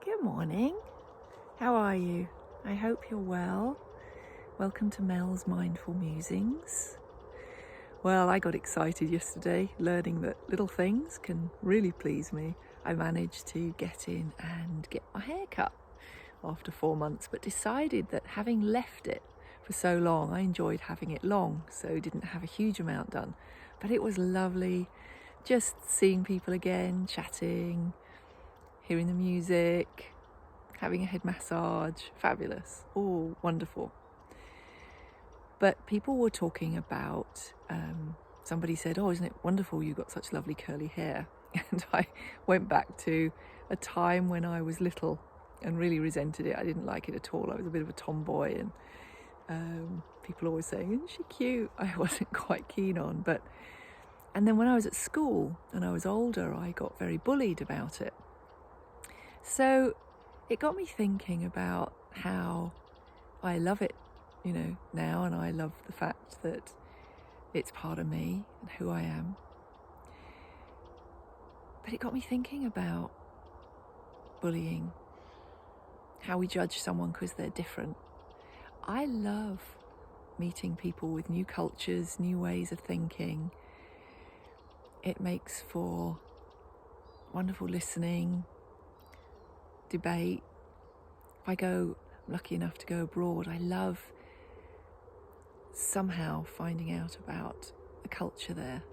Good morning. How are you? I hope you're well. Welcome to Mel's Mindful Musings. Well, I got excited yesterday learning that little things can really please me. I managed to get in and get my hair cut after 4 months, but decided that having left it for so long, I enjoyed having it long, so didn't have a huge amount done. But it was lovely just seeing people again, chatting, hearing the music, having a head massage. Fabulous, all wonderful. But people were talking about, somebody said, "Oh, isn't it wonderful you got such lovely curly hair?" And I went back to a time when I was little and really resented it. I didn't like it at all. I was a bit of a tomboy, and people always saying, "Isn't she cute?" I wasn't quite keen on. And then when I was at school and I was older, I got very bullied about it. So it got me thinking about how I love it, now, and I love the fact that it's part of me and who I am. But it got me thinking about bullying, how we judge someone because they're different. I love meeting people with new cultures, new ways of thinking. It makes for wonderful listening, debate. If I'm lucky enough to go abroad, I love somehow finding out about the culture there,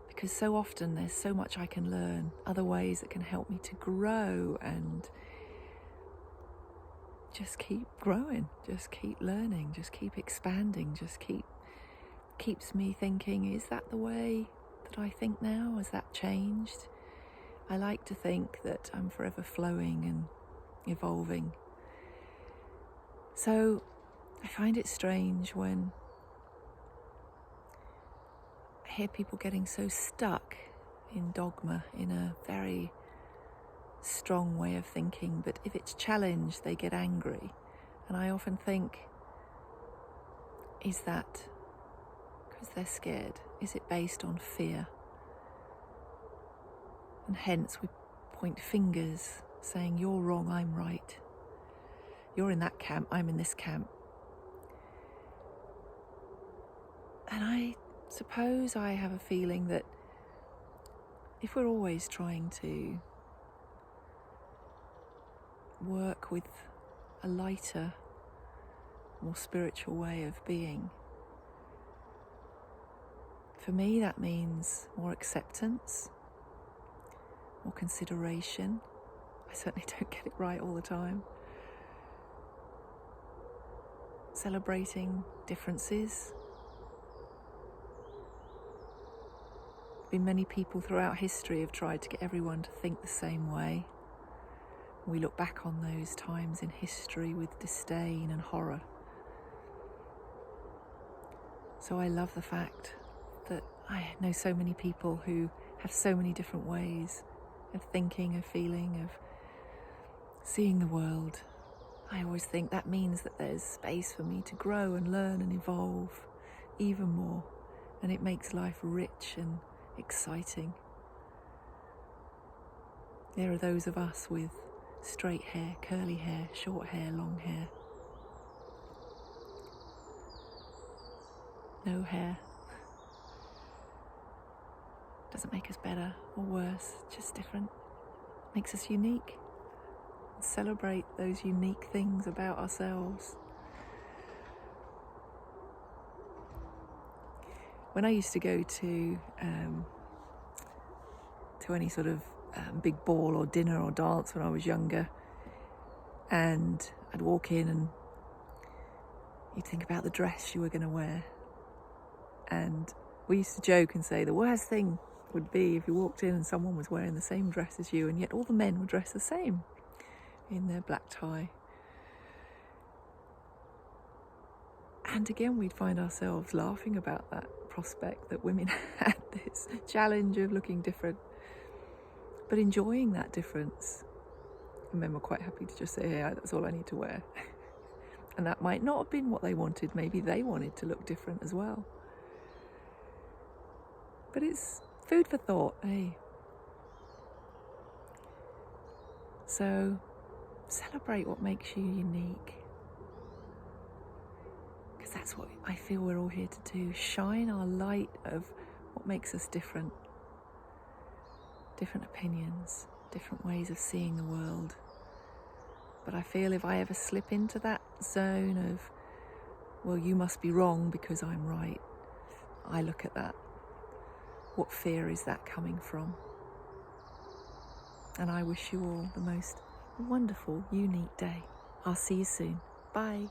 because so often there's so much I can learn, other ways that can help me to grow and just keep growing, just keep learning, just keep expanding, keeps me thinking, is that the way that I think now? Has that changed? I like to think that I'm forever flowing and evolving. So I find it strange when I hear people getting so stuck in dogma, in a very strong way of thinking, but if it's challenged, they get angry. And I often think, is that because they're scared? Is it based on fear? And hence we point fingers saying, you're wrong, I'm right. You're in that camp, I'm in this camp. And I suppose I have a feeling that if we're always trying to work with a lighter, more spiritual way of being, for me that means more acceptance, more consideration. I certainly don't get it right all the time. Celebrating differences. Been many people throughout history have tried to get everyone to think the same way. We look back on those times in history with disdain and horror. So I love the fact that I know so many people who have so many different ways of thinking, of feeling, of seeing the world. I always think that means that there's space for me to grow and learn and evolve even more, and it makes life rich and exciting. There are those of us with straight hair, curly hair, short hair, long hair. No hair. Doesn't make us better or worse, just different. Makes us unique. Celebrate those unique things about ourselves. When I used to go to any sort of big ball or dinner or dance when I was younger, and I'd walk in and you'd think about the dress you were going to wear, and we used to joke and say the worst thing would be if you walked in and someone was wearing the same dress as you, and yet all the men were dressed the same in their black tie. And again, we'd find ourselves laughing about that prospect that women had this challenge of looking different, but enjoying that difference. And men were quite happy to just say, "Hey, that's all I need to wear." And that might not have been what they wanted. Maybe they wanted to look different as well. But it's food for thought, eh? So celebrate what makes you unique, because that's what I feel we're all here to do. Shine our light of what makes us different. Different opinions, different ways of seeing the world. But I feel if I ever slip into that zone of, well, you must be wrong because I'm right, I look at that. What fear is that coming from? And I wish you all the most wonderful, unique day. I'll see you soon. Bye.